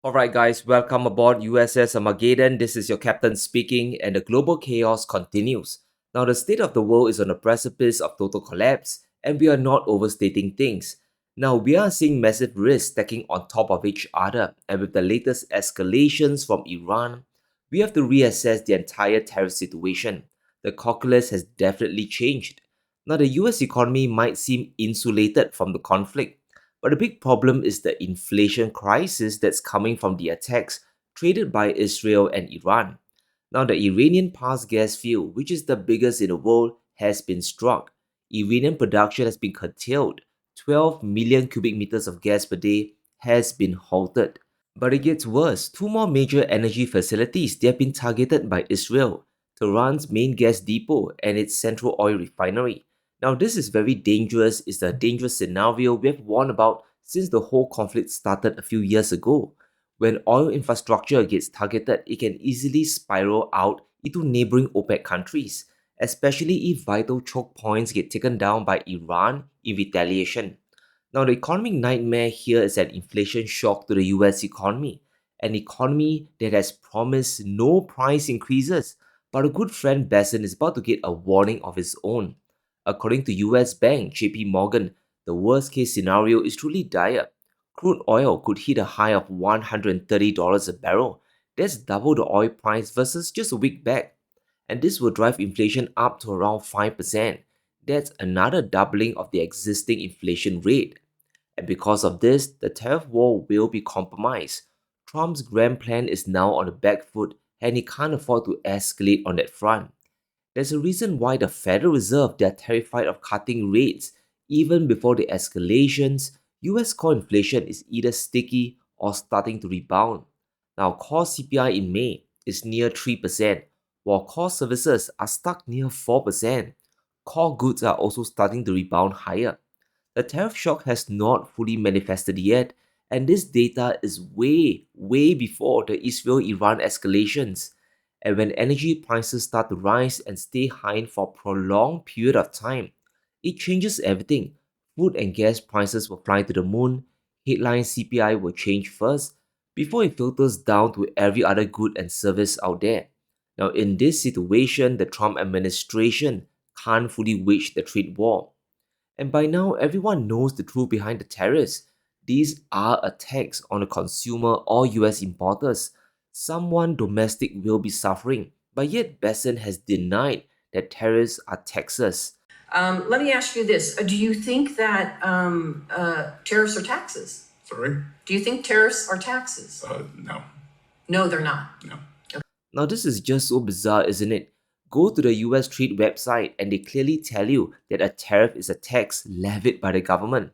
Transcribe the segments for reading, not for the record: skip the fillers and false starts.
Alright, guys, welcome aboard USS Armageddon. This is your captain speaking, and the global chaos continues. Now, the state of the world is on the precipice of total collapse, and we are not overstating things. Now, we are seeing massive risks stacking on top of each other, and with the latest escalations from Iran, we have to reassess the entire tariff situation. The calculus has definitely changed. Now, the US economy might seem insulated from the conflict, but the big problem is the inflation crisis that's coming from the attacks traded by Israel and Iran. Now, the Iranian Pars gas field, which is the biggest in the world, has been struck. Iranian production has been curtailed. 12 million cubic meters of gas per day has been halted. But it gets worse. Two more major energy facilities they have been targeted by Israel: Tehran's main gas depot and its central oil refinery. Now, this is very dangerous. It's a dangerous scenario we have warned about since the whole conflict started a few years ago. When oil infrastructure gets targeted, it can easily spiral out into neighboring OPEC countries, especially if vital choke points get taken down by Iran in retaliation. Now, the economic nightmare here is an inflation shock to the US economy, an economy that has promised no price increases, but a good friend Bessent is about to get a warning of his own. According to US bank JP Morgan, the worst case scenario is truly dire. Crude oil could hit a high of $130 a barrel. That's double the oil price versus just a week back. And this will drive inflation up to around 5%. That's another doubling of the existing inflation rate. And because of this, the tariff war will be compromised. Trump's grand plan is now on the back foot and he can't afford to escalate on that front. There's a reason why the Federal Reserve they are terrified of cutting rates. Even before the escalations, US core inflation is either sticky or starting to rebound. Now, core CPI in May is near 3%, while core services are stuck near 4%. Core goods are also starting to rebound higher. The tariff shock has not fully manifested yet, and this data is way before the Israel-Iran escalations. And when energy prices start to rise and stay high for a prolonged period of time, it changes everything. Food and gas prices will fly to the moon, headline CPI will change first, before it filters down to every other good and service out there. Now, in this situation, the Trump administration can't fully wage the trade war. And by now, everyone knows the truth behind the tariffs. These are a tax on the consumer or US importers. Someone domestic will be suffering, but yet Bessent has denied that tariffs are taxes. Let me ask you this. Do you think that tariffs are taxes? Sorry? Do you think tariffs are taxes? No. No, they're not. No. Now, this is just so bizarre, isn't it? Go to the US Trade website and they clearly tell you that a tariff is a tax levied by the government.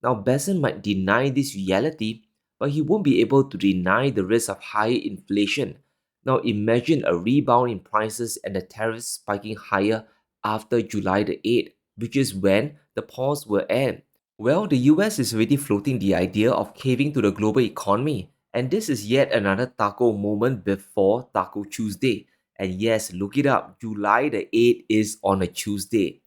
Now, Bessent might deny this reality, but he won't be able to deny the risk of higher inflation. Now, imagine a rebound in prices and the tariffs spiking higher after July the 8th, which is when the pause will end. Well, the US is already floating the idea of caving to the global economy, and this is yet another taco moment before Taco Tuesday. And yes, look it up, July the 8th is on a Tuesday.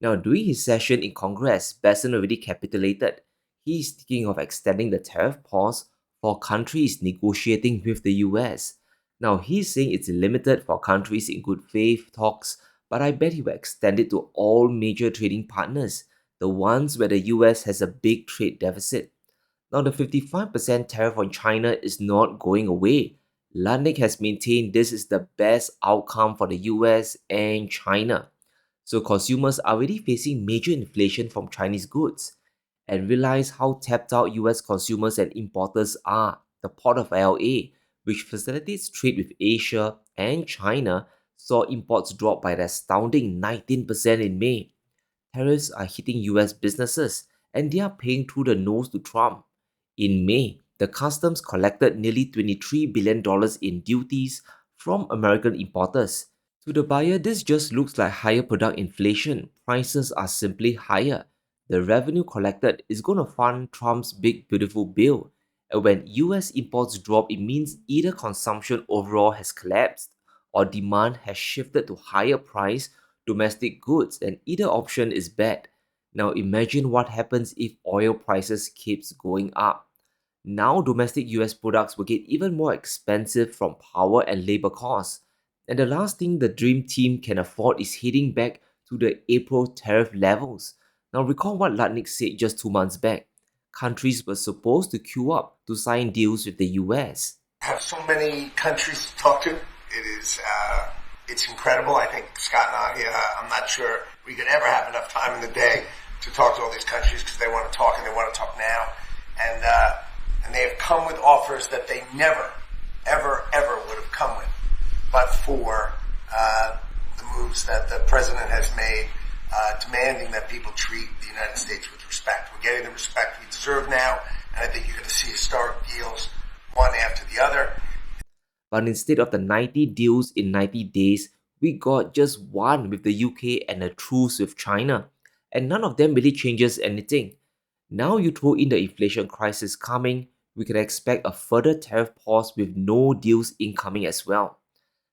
Now, during his session in Congress, Bessent already capitulated. He is thinking of extending the tariff pause for countries negotiating with the US. Now, he's saying it's limited for countries in good faith talks, but I bet he will extend it to all major trading partners, the ones where the US has a big trade deficit. Now, the 55% tariff on China is not going away. Lundin has maintained this is the best outcome for the US and China. So consumers are already facing major inflation from Chinese goods. And realize how tapped out US consumers and importers are. The Port of LA, which facilitates trade with Asia and China, saw imports drop by an astounding 19% in May. Tariffs are hitting US businesses and they are paying through the nose to Trump. In May, the customs collected nearly $23 billion in duties from American importers. To the buyer, this just looks like higher product inflation. Prices are simply higher. The revenue collected is going to fund Trump's big beautiful bill. And when US imports drop, it means either consumption overall has collapsed or demand has shifted to higher price domestic goods, and either option is bad. Now imagine what happens if oil prices keeps going up. Now domestic US products will get even more expensive from power and labor costs. And the last thing the dream team can afford is heading back to the April tariff levels. Now recall what Lutnick said just 2 months back. Countries were supposed to queue up to sign deals with the US. Have so many countries to talk to. It's incredible. I think Scott and I'm not sure we could ever have enough time in the day to talk to all these countries because they want to talk and they want to talk now. And they have come with offers that they never, ever would have come with, but for the moves that the president has made, demanding that people treat the United States with respect. We're getting the respect we deserve now, and I think you're going to see historic deals one after the other. But instead of the 90 deals in 90 days, we got just one with the UK and a truce with China. And none of them really changes anything. Now you throw in the inflation crisis coming, we can expect a further tariff pause with no deals incoming as well.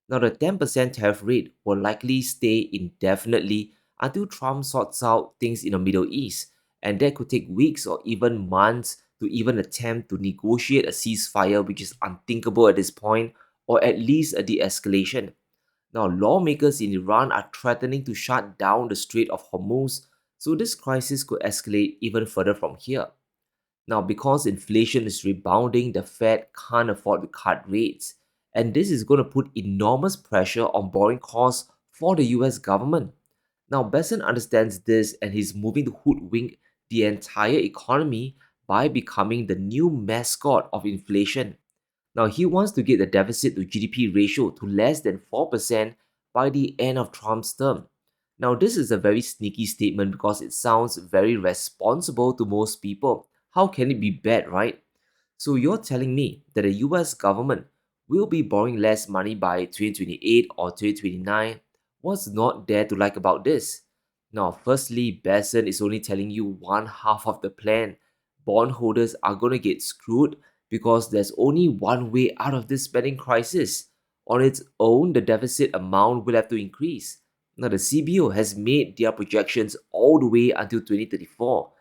Now the 10% tariff rate will likely stay indefinitely until Trump sorts out things in the Middle East, and that could take weeks or even months to even attempt to negotiate a ceasefire, which is unthinkable at this point, or at least a de-escalation. Now, lawmakers in Iran are threatening to shut down the Strait of Hormuz, so this crisis could escalate even further from here. Now, because inflation is rebounding, the Fed can't afford to cut rates, and this is going to put enormous pressure on borrowing costs for the US government. Now, Bessent understands this and he's moving to hoodwink the entire economy by becoming the new mascot of inflation. Now, he wants to get the deficit to GDP ratio to less than 4% by the end of Trump's term. Now, this is a very sneaky statement because it sounds very responsible to most people. How can it be bad, right? So, you're telling me that the US government will be borrowing less money by 2028 or 2029? What's not there to like about this? Now, firstly, Bessent is only telling you one half of the plan. Bondholders are going to get screwed because there's only one way out of this spending crisis. On its own, the deficit amount will have to increase. Now, the CBO has made their projections all the way until 2034.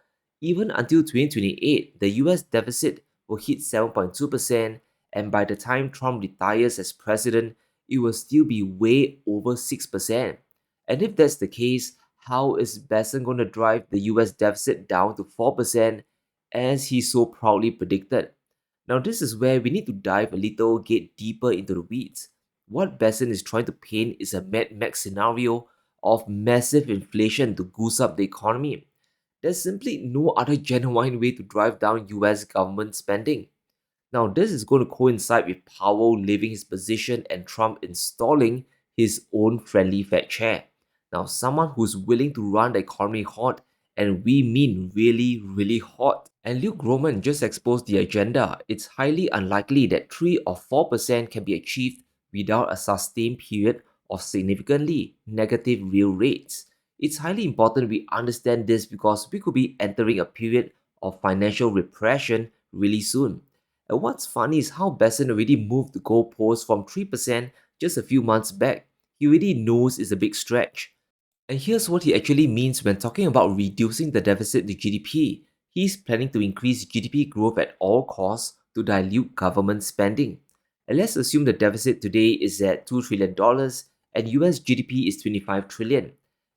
Even until 2028, the US deficit will hit 7.2%, and by the time Trump retires as president, it will still be way over 6%. And if that's the case, how is Bessent going to drive the US deficit down to 4% as he so proudly predicted? Now, this is where we need to dive a little, get deeper into the weeds. What Bessent is trying to paint is a Mad Max scenario of massive inflation to goose up the economy. There's simply no other genuine way to drive down US government spending. Now, this is going to coincide with Powell leaving his position and Trump installing his own friendly Fed chair. Now, someone who's willing to run the economy hot, and we mean really, really hot. And Luke Roman just exposed the agenda. It's highly unlikely that 3 or 4% can be achieved without a sustained period of significantly negative real rates. It's highly important we understand this because we could be entering a period of financial repression really soon. And what's funny is how Bessent already moved the goalpost from 3% just a few months back. He already knows it's a big stretch. And here's what he actually means when talking about reducing the deficit to GDP. He's planning to increase GDP growth at all costs to dilute government spending. And let's assume the deficit today is at $2 trillion and US GDP is 25 trillion.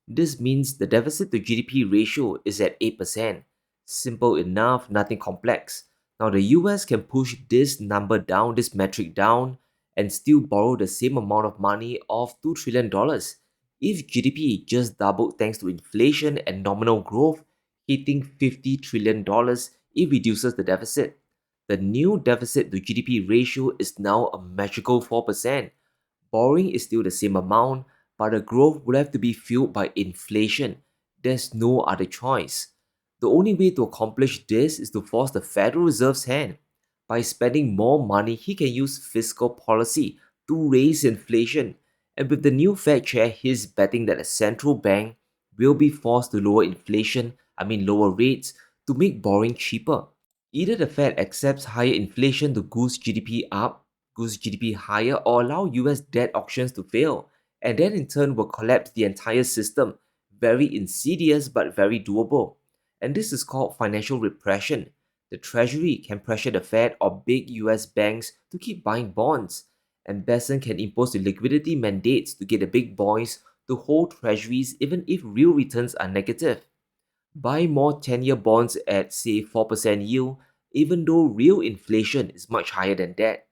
This means the deficit to GDP ratio is at 8%. Simple enough, nothing complex. Now the US can push this number down, this metric down, and still borrow the same amount of money of $2 trillion. If GDP just doubled thanks to inflation and nominal growth, hitting $50 trillion, it reduces the deficit. The new deficit to GDP ratio is now a magical 4%. Borrowing is still the same amount, but the growth will have to be fueled by inflation. There's no other choice. The only way to accomplish this is to force the Federal Reserve's hand. By spending more money, he can use fiscal policy to raise inflation. And with the new Fed chair, he's betting that a central bank will be forced to lower inflation, lower rates, to make borrowing cheaper. Either the Fed accepts higher inflation to goose GDP up, goose GDP higher, or allow US debt auctions to fail, and then in turn will collapse the entire system. Very insidious but very doable. And this is called financial repression. The Treasury can pressure the Fed or big US banks to keep buying bonds, and Bessent can impose the liquidity mandates to get the big boys to hold treasuries even if real returns are negative. Buy more 10-year bonds at say 4% yield even though real inflation is much higher than that.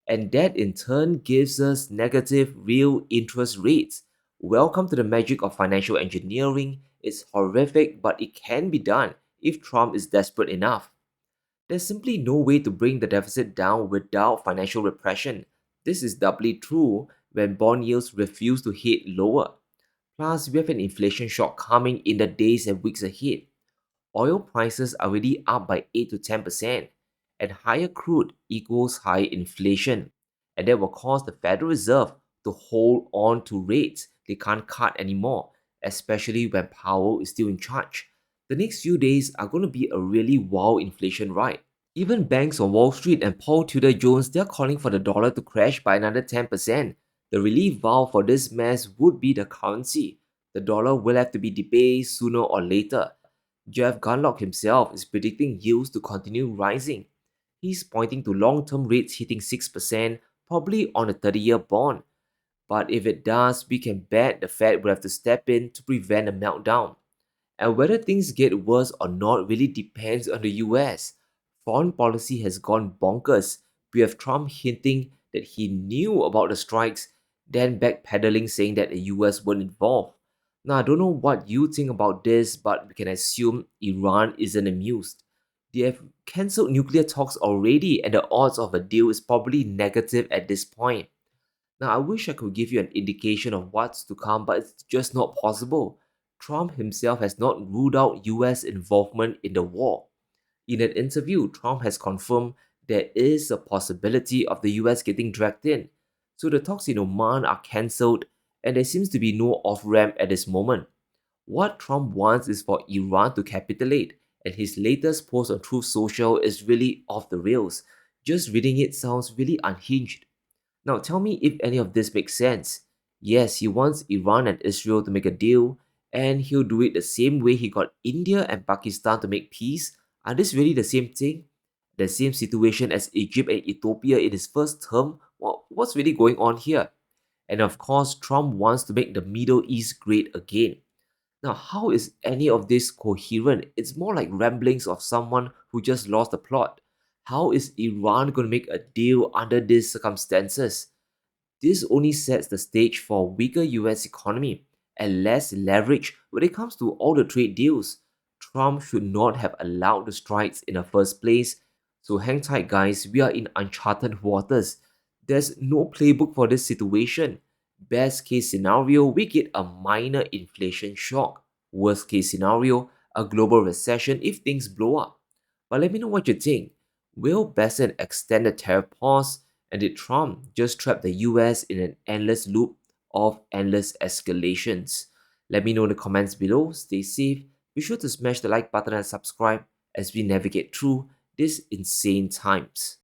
And that in turn gives us negative real interest rates. Welcome to the magic of financial engineering. It's horrific, but it can be done if Trump is desperate enough. There's simply no way to bring the deficit down without financial repression. This is doubly true when bond yields refuse to hit lower. Plus, we have an inflation shock coming in the days and weeks ahead. Oil prices are already up by 8 to 10%, and higher crude equals higher inflation. And that will cause the Federal Reserve to hold on to rates they can't cut anymore, especially when Powell is still in charge. The next few days are going to be a really wild inflation ride. Even banks on Wall Street and Paul Tudor Jones, they're calling for the dollar to crash by another 10%. The relief valve for this mess would be the currency. The dollar will have to be debased sooner or later. Jeff Gundlach himself is predicting yields to continue rising. He's pointing to long-term rates hitting 6%, probably on a 30-year bond. But if it does, we can bet the Fed will have to step in to prevent a meltdown. And whether things get worse or not really depends on the US. Foreign policy has gone bonkers. We have Trump hinting that he knew about the strikes, then backpedaling saying that the US weren't involved. Now, I don't know what you think about this, but we can assume Iran isn't amused. They have cancelled nuclear talks already, and the odds of a deal is probably negative at this point. Now, I wish I could give you an indication of what's to come, but it's just not possible. Trump himself has not ruled out US involvement in the war. In an interview, Trump has confirmed there is a possibility of the US getting dragged in. So the talks in Oman are cancelled, and there seems to be no off ramp at this moment. What Trump wants is for Iran to capitulate, and his latest post on Truth Social is really off the rails. Just reading it sounds really unhinged. Now, tell me if any of this makes sense. Yes, he wants Iran and Israel to make a deal, and he'll do it the same way he got India and Pakistan to make peace. Are this really the same thing? The same situation as Egypt and Ethiopia in his first term? What's really going on here? And of course, Trump wants to make the Middle East great again. Now, how is any of this coherent? It's more like ramblings of someone who just lost the plot. How is Iran going to make a deal under these circumstances? This only sets the stage for a weaker US economy and less leverage when it comes to all the trade deals. Trump should not have allowed the strikes in the first place. So hang tight, guys, we are in uncharted waters. There's no playbook for this situation. Best case scenario, we get a minor inflation shock. Worst case scenario, a global recession if things blow up. But let me know what you think. Will Bessent extend the tariff pause? And did Trump just trap the US in an endless loop of endless escalations? Let me know in the comments below. Stay safe. Be sure to smash the like button and subscribe as we navigate through these insane times.